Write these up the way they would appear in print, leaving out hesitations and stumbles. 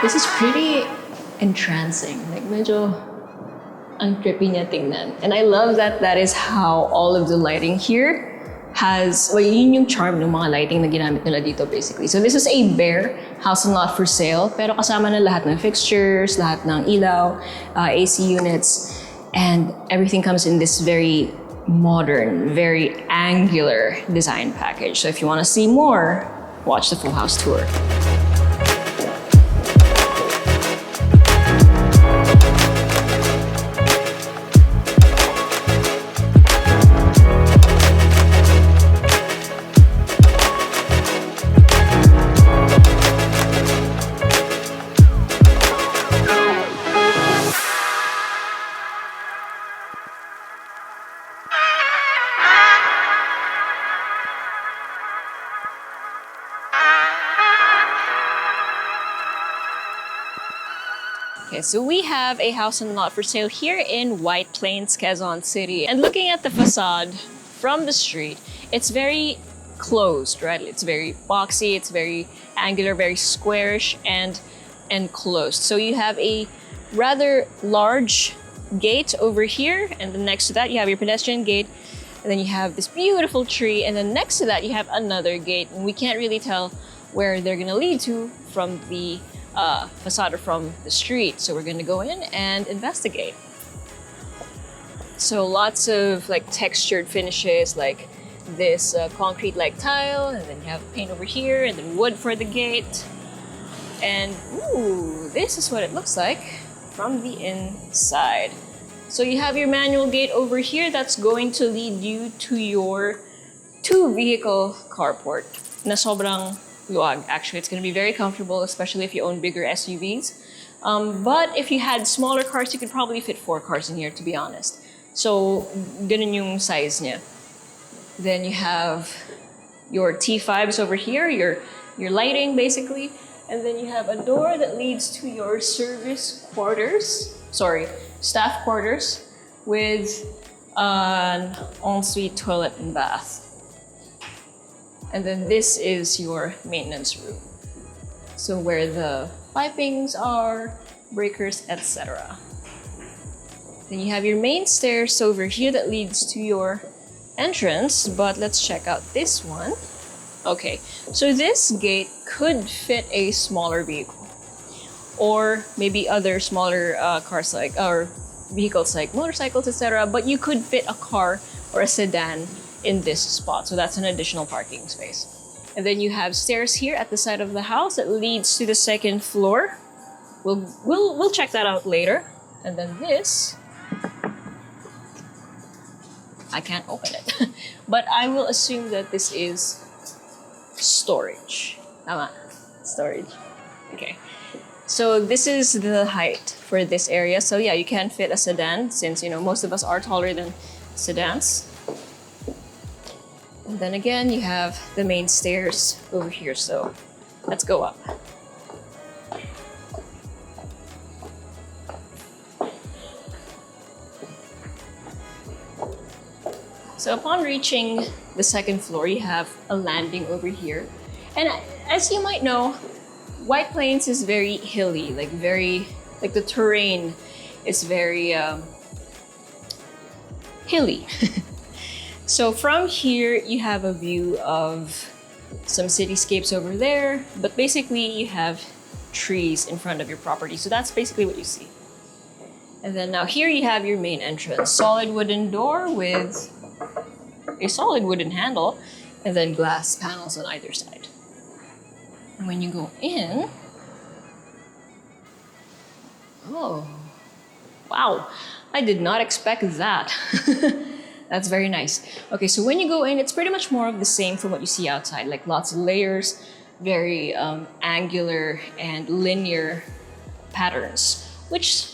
This is pretty entrancing. Like, medyo ang trippy niya tingnan. And I love that that is how all of the lighting here has, well, yun yung charm ng mga lighting na ginamit nila dito basically. So this is a bare house and lot for sale, pero kasama na lahat ng fixtures, lahat ng ilaw, AC units, and everything comes in this very modern, very angular design package. So if you want to see more, watch the full house tour. Okay, so we have a house and lot for sale here in White Plains, Quezon City. And looking at the facade from the street, it's very closed, right? It's very boxy, it's very angular, very squarish and enclosed. So you have a rather large gate over here, and then next to that you have your pedestrian gate, and then you have this beautiful tree, and then next to that you have another gate, and we can't really tell where they're gonna lead to from the facade or from the street. So we're gonna go in and investigate. So lots of like textured finishes, like this concrete-like tile, and then you have paint over here, and then wood for the gate. And ooh, this is what it looks like from the inside. So you have your manual gate over here that's going to lead you to your two-vehicle carport na sobrang luwag. Actually, it's going to be very comfortable, especially if you own bigger SUVs. But if you had smaller cars, you could probably fit 4 cars in here, to be honest. So, ganun yung size niya. Then you have your T5s over here, your lighting, basically. And then you have a door that leads to your staff quarters with an ensuite toilet and bath. And then this is your maintenance room. So where the pipings are, breakers, etc. Then you have your main stairs over here that leads to your entrance, but let's check out this one. Okay, so this gate could fit a smaller vehicle, or maybe other smaller cars like, or vehicles like motorcycles, etc. But you could fit a car or a sedan in this spot, so that's an additional parking space. And then you have stairs here at the side of the house that leads to the second floor. We'll check that out later. And then this, I can't open it, but I will assume that this is storage. Tama, storage. Okay. So this is the height for this area. So yeah, you can fit a sedan since, you know, most of us are taller than sedans. And then again, you have the main stairs over here. So let's go up. So upon reaching the second floor, you have a landing over here. And as you might know, White Plains is very hilly, like the terrain is very hilly. So from here, you have a view of some cityscapes over there, but basically you have trees in front of your property. So that's basically what you see. And then now here you have your main entrance, solid wooden door with a solid wooden handle, and then glass panels on either side. And when you go in, oh, wow, I did not expect that. That's very nice. Okay, so when you go in, it's pretty much more of the same from what you see outside, like lots of layers, very angular and linear patterns, which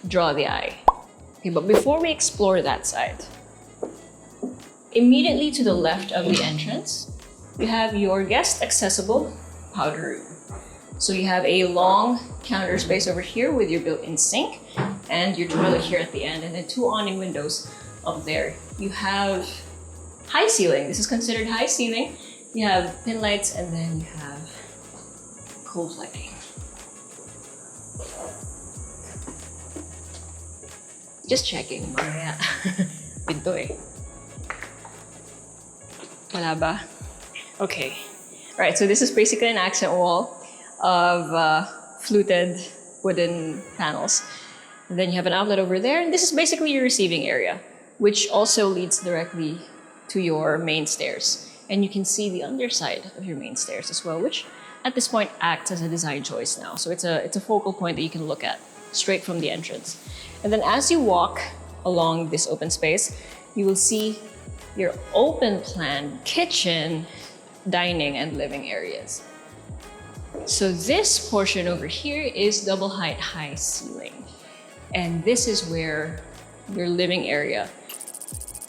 draw the eye. Okay, but before we explore that side, immediately to the left of the entrance, you have your guest accessible powder room. So you have a long counter space over here with your built-in sink and your toilet here at the end, and then 2 awning windows up there. You have high ceiling. This is considered high ceiling. You have pin lights, and then you have cold lighting. Just checking. Mamaya. Pinto eh. Wala ba? Okay. Alright, so this is basically an accent wall of fluted wooden panels. And then you have an outlet over there, and this is basically your receiving area, which also leads directly to your main stairs. And you can see the underside of your main stairs as well, which at this point acts as a design choice now. So it's a focal point that you can look at straight from the entrance. And then as you walk along this open space, you will see your open plan kitchen, dining, and living areas. So this portion over here is double height high ceiling. And this is where your living area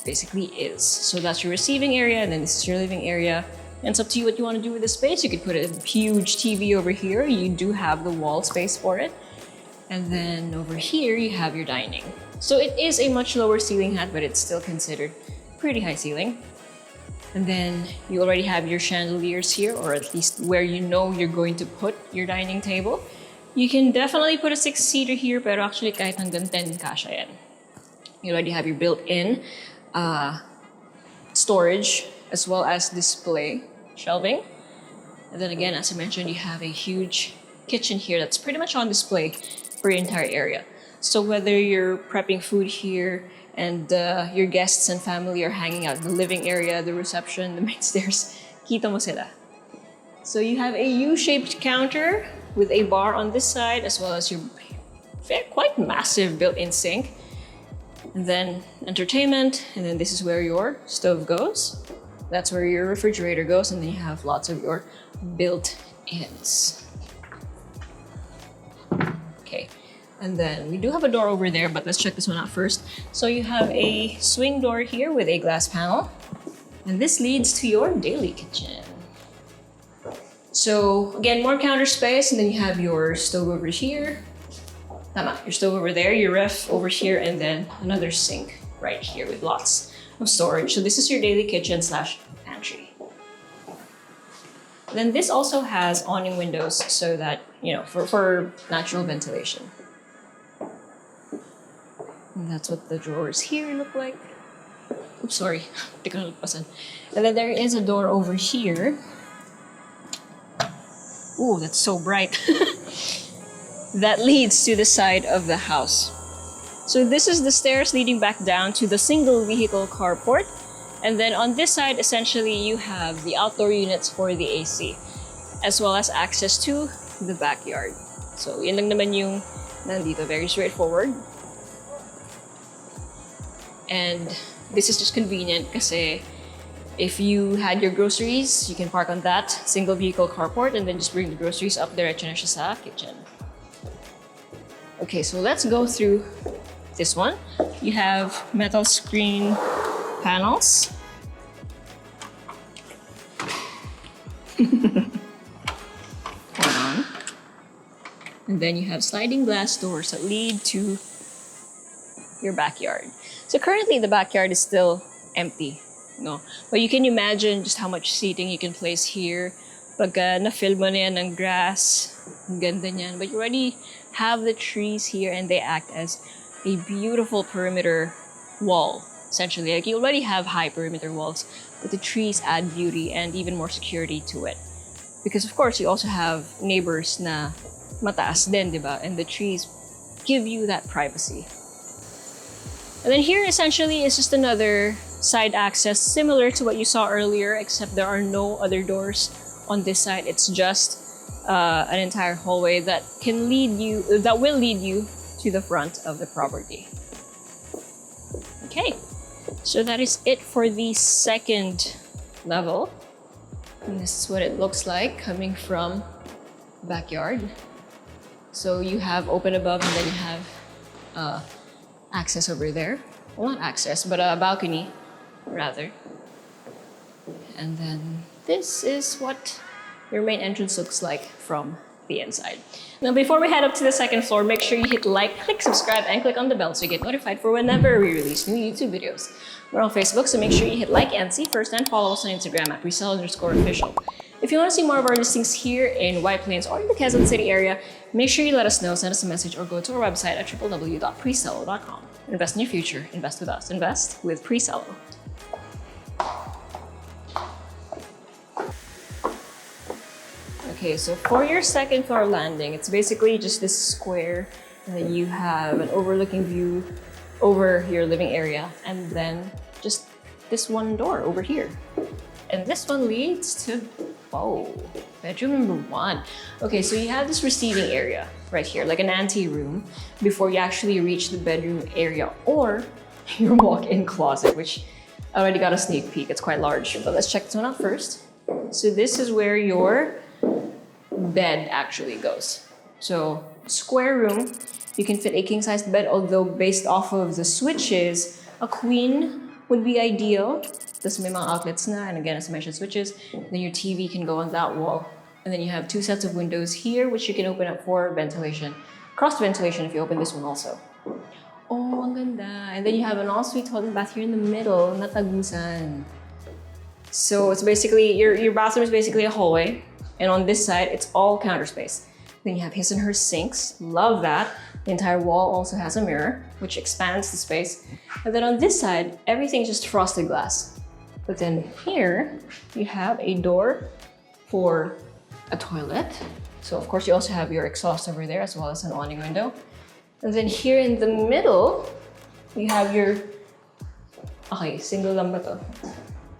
basically is. So that's your receiving area, and then this is your living area. And it's up to you what you want to do with the space. You could put a huge TV over here. You do have the wall space for it. And then over here, you have your dining. So it is a much lower ceiling height, but it's still considered pretty high ceiling. And then you already have your chandeliers here, or at least where you know you're going to put your dining table. You can definitely put a 6-seater here, pero actually kahit hanggang 10 kasha yan. You already have your built-in storage as well as display shelving. And then again, as I mentioned, you have a huge kitchen here that's pretty much on display for your entire area. So whether you're prepping food here and your guests and family are hanging out in the living area, the reception, the main stairs, kita mo sila. So you have a U-shaped counter with a bar on this side, as well as your quite massive built-in sink. And then entertainment, and then this is where your stove goes. That's where your refrigerator goes, and then you have lots of your built-ins. Okay, and then we do have a door over there, but let's check this one out first. So you have a swing door here with a glass panel, and this leads to your daily kitchen. So again, more counter space, and then you have your stove over here. Tama, your stove over there, your ref over here, and then another sink right here with lots of storage. So this is your daily kitchen / pantry. Then this also has awning windows so that, you know, for natural ventilation. And that's what the drawers here look like. Oops, sorry. And then there is a door over here. Ooh, that's so bright. That leads to the side of the house. So this is the stairs leading back down to the single vehicle carport. And then on this side, essentially, you have the outdoor units for the AC, as well as access to the backyard. So yun lang naman yung nandito, very straightforward. And this is just convenient kasi if you had your groceries, you can park on that single vehicle carport and then just bring the groceries up diretso na siya sa kitchen. Okay, so let's go through this one. You have metal screen panels. Hold on. And then you have sliding glass doors that lead to your backyard. So currently the backyard is still empty, no? But you can imagine just how much seating you can place here. Pag na-fill mo na yan ng grass, ang ganda niyan. But you already have the trees here and they act as a beautiful perimeter wall, essentially. Like you already have high perimeter walls, but the trees add beauty and even more security to it. Because of course, you also have neighbors na mataas din, diba? And the trees give you that privacy. And then here essentially is just another side access similar to what you saw earlier, except there are no other doors on this side. It's just an entire hallway that will lead you to the front of the property. Okay, so that is it for the second level. And this is what it looks like coming from the backyard. So you have open above and then you have access over there. Well, not access, but a balcony, rather. And then this is what your main entrance looks like from the inside. Now, before we head up to the second floor, make sure you hit like, click subscribe, and click on the bell so you get notified for whenever we release new YouTube videos. We're on Facebook, so make sure you hit like and see first, and follow us on Instagram at Presello_official. If you want to see more of our listings here in White Plains or in the Quezon City area, make sure you let us know, send us a message, or go to our website at www.presello.com. Invest in your future. Invest with us. Invest with Presello. Okay, so for your second floor landing, it's basically just this square, and then you have an overlooking view over your living area, and then just this one door over here. And this one leads to, bedroom number 1. Okay, so you have this receiving area right here, like an ante-room, before you actually reach the bedroom area or your walk-in closet, which I already got a sneak peek. It's quite large, but let's check this one out first. So this is where your bed actually goes. So square room, you can fit a king-sized bed, although based off of the switches, a queen would be ideal. Tapos may mga outlets na, and again, as I mentioned, switches. Then your TV can go on that wall. And then you have 2 sets of windows here, which you can open up for ventilation. Cross ventilation if you open this one also. Oh, ang ganda. And then you have an ensuite toilet and bath here in the middle, natagusan. So it's basically, your bathroom is basically a hallway. And on this side, it's all counter space. Then you have his and her sinks. Love that. The entire wall also has a mirror, which expands the space. And then on this side, everything's just frosted glass. But then here, you have a door for a toilet. So of course, you also have your exhaust over there, as well as an awning window. And then here in the middle, you have your, okay, single lang ba to?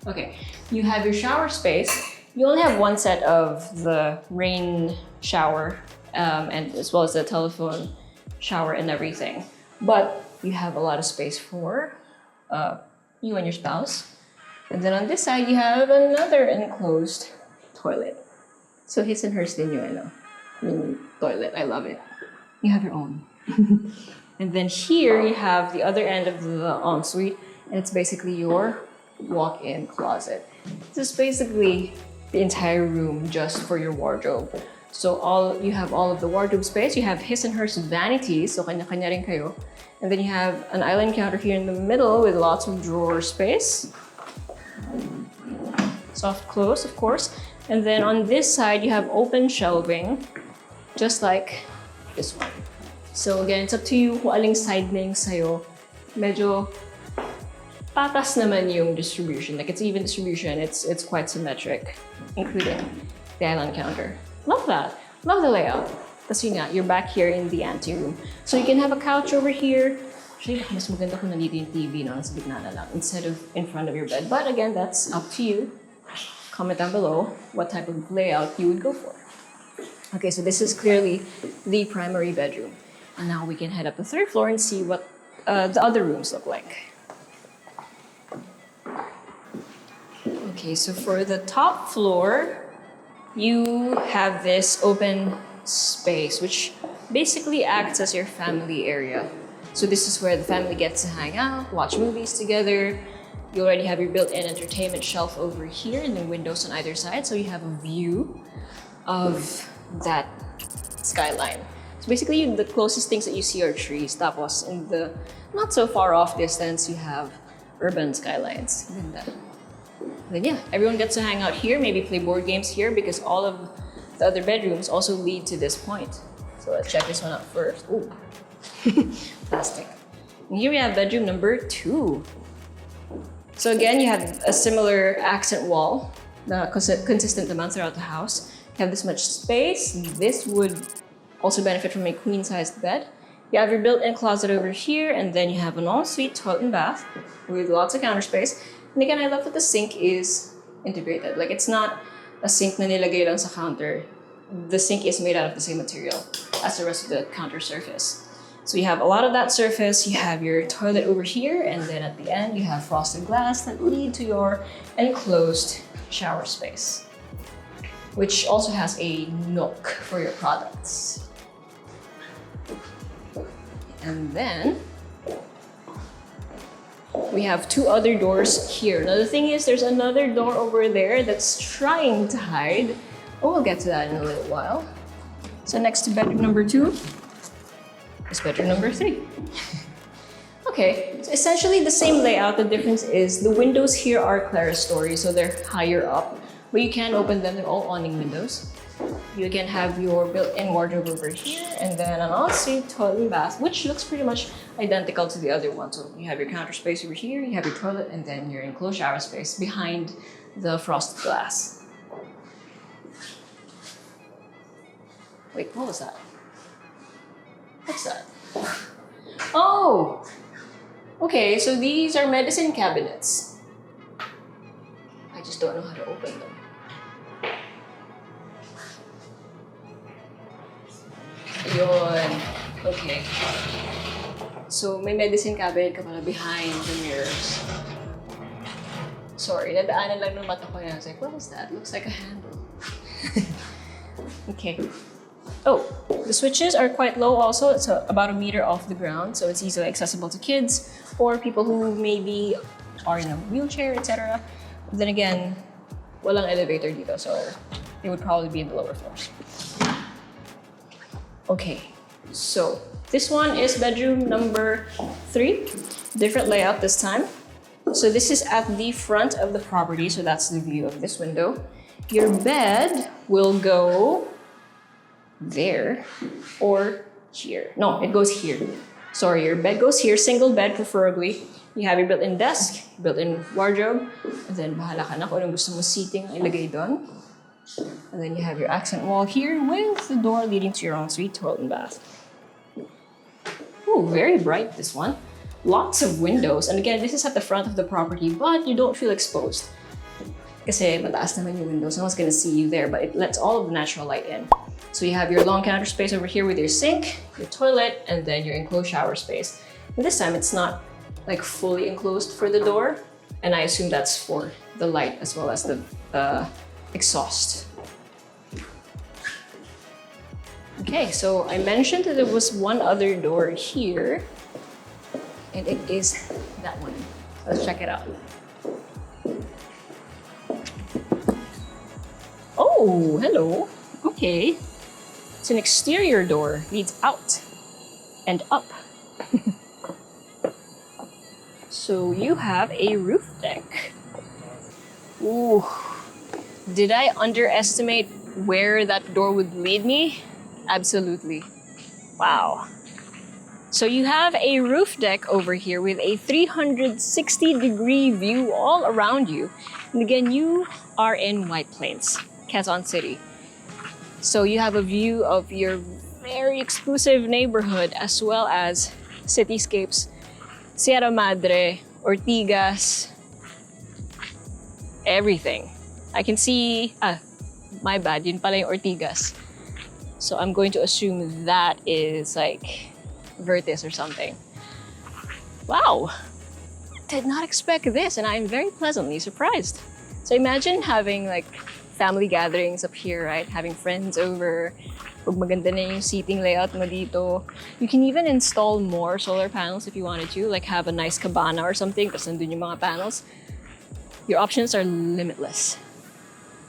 Okay, you have your shower space. You only have 1 set of the rain shower, and as well as the telephone shower and everything. But you have a lot of space for you and your spouse. And then on this side, you have another enclosed toilet. So his and hers din yung toilet. I love it. You have your own. And then here you have the other end of the ensuite, and it's basically your walk-in closet. This is basically the entire room just for your wardrobe. So you have all of the wardrobe space. You have his and hers vanities, so kanya-kanya rin kayo. And then you have an island counter here in the middle with lots of drawer space. Soft close, of course. And then on this side, you have open shelving, just like this one. So again, it's up to you kung aling side na yung sayo. Medyo patas naman yung distribution. Like, it's even distribution. It's quite symmetric, including the island counter. Love that. Love the layout. Tapos yun nga, you're back here in the ante-room. So you can have a couch over here. Actually, mas maganda kung nandito yung TV na nasa gitna na lang instead of in front of your bed. But again, that's up to you. Comment down below what type of layout you would go for. Okay, so this is clearly the primary bedroom. And now we can head up the 3rd floor and see what the other rooms look like. Okay, so for the top floor, you have this open space, which basically acts as your family area. So this is where the family gets to hang out, watch movies together. You already have your built-in entertainment shelf over here and then windows on either side, so you have a view of that skyline. So basically, the closest things that you see are trees. Tapos in the not so far off distance, you have urban skylines. Then yeah, everyone gets to hang out here, maybe play board games here, because all of the other bedrooms also lead to this point. So let's check this one out first. Ooh, plastic. And here we have bedroom number 2. So again, you have a similar accent wall, the consistent amount throughout the house. You have this much space. This would also benefit from a queen-sized bed. You have your built-in closet over here, and then you have an ensuite toilet and bath with lots of counter space. And again, I love that the sink is integrated. Like, it's not a sink na nilagay lang sa counter. The sink is made out of the same material as the rest of the counter surface. So you have a lot of that surface, you have your toilet over here, and then at the end you have frosted glass that lead to your enclosed shower space, which also has a nook for your products. And then we have 2 other doors here. Now the thing is, there's another door over there that's trying to hide. Oh, we'll get to that in a little while. So next to bedroom number 2 is bedroom number 3. Okay, it's essentially the same layout. The difference is the windows here are clerestory, so they're higher up. But you can open them, they're all awning windows. You can have your built-in wardrobe over here, and then an ensuite toilet and bath, which looks pretty much identical to the other one. So you have your counter space over here, you have your toilet, and then your enclosed shower space behind the frosted glass. Wait, what was that? What's that? Oh! Okay, so these are medicine cabinets. I just don't know how to open them. Ayun. Okay. So may medicine cabinet ka pala behind the mirrors. Sorry, nadaanan lang ng mata ko yan. I was like, what was that? Looks like a handle. Okay. Oh, the switches are quite low also. It's about 1 meter off the ground, so it's easily accessible to kids or people who maybe are in a wheelchair, etc. But then again, walang elevator dito, so they would probably be in the lower floors. Okay, so this one is bedroom number 3. Different layout this time. So this is at the front of the property, so that's the view of this window. Your bed will go there or here. No, it goes here. Sorry, your bed goes here, single bed preferably. You have your built-in desk, built-in wardrobe, and then bahala ka na kung anong gusto mo seating ilagay doon. And then you have your accent wall here with the door leading to your ensuite toilet and bath. Ooh, very bright this one. Lots of windows. And again, this is at the front of the property, but you don't feel exposed. Kasi mataas naman yung windows, no one's gonna see you there, but it lets all of the natural light in. So you have your long counter space over here with your sink, your toilet, and then your enclosed shower space. And this time it's not like fully enclosed for the door, and I assume that's for the light as well as the exhaust. Okay, so I mentioned that there was one other door here, and it is that one. Let's check it out. Oh, hello. Okay. It's an exterior door, leads out and up. So you have a roof deck. Ooh. Did I underestimate where that door would lead me? Absolutely. Wow. So you have a roof deck over here with a 360-degree view all around you. And again, you are in White Plains, Quezon City. So you have a view of your very exclusive neighborhood as well as cityscapes, Sierra Madre, Ortigas, everything. I can see, my bad, yun pala yung Ortigas. So I'm going to assume that is like Vertis or something. Wow, did not expect this, and I'm very pleasantly surprised. So imagine having like family gatherings up here, right? Having friends over. Pag maganda na yung seating layout mo dito. You can even install more solar panels if you wanted to, like have a nice cabana or something, tapos nandun yung mga panels. Your options are limitless.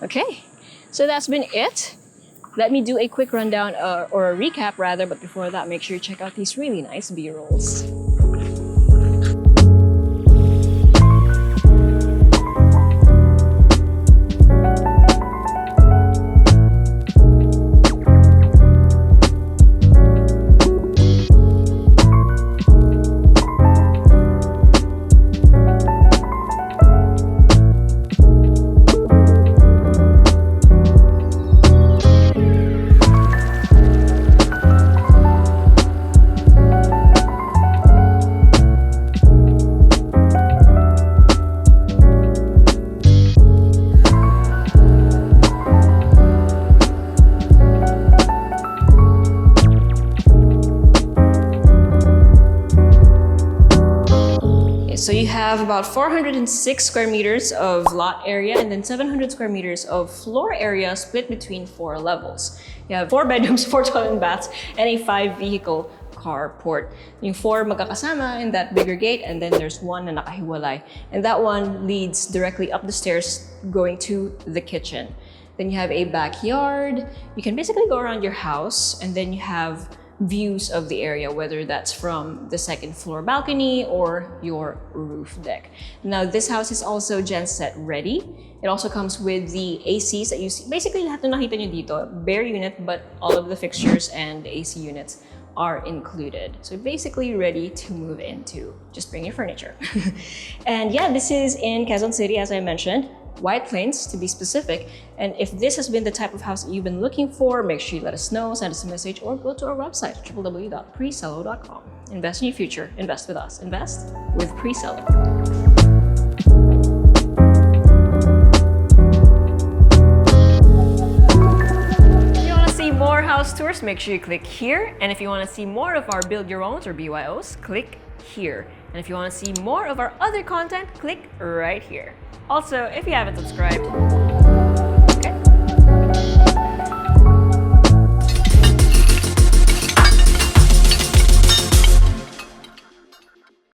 Okay, so that's been it. Let me do a quick rundown or a recap rather, but before that, make sure you check out these really nice B-rolls. So you have about 406 square meters of lot area and then 700 square meters of floor area split between 4 levels. You have 4 bedrooms, 4 toilet and baths, and a 5-vehicle carport. Yung 4 magkakasama in that bigger gate, and then there's 1 na nakahiwalay. And that one leads directly up the stairs going to the kitchen. Then you have a backyard. You can basically go around your house, and then you have views of the area, whether that's from the second floor balcony or your roof deck. Now, this house is also Genset ready. It also comes with the ACs that you see. Basically, lahat na nakita nyo dito, bare unit, but all of the fixtures and the AC units are included. So basically ready to move into. Just bring your furniture. And yeah, this is in Quezon City, as I mentioned. White Plains, to be specific. And if this has been the type of house that you've been looking for, make sure you let us know, send us a message, or go to our website, www.presello.com. Invest in your future. Invest with us. Invest with Presello. More house tours, make sure you click here. And if you want to see more of our build your owns or BYOs, click here. And if you want to see more of our other content, click right here. Also, if you haven't subscribed,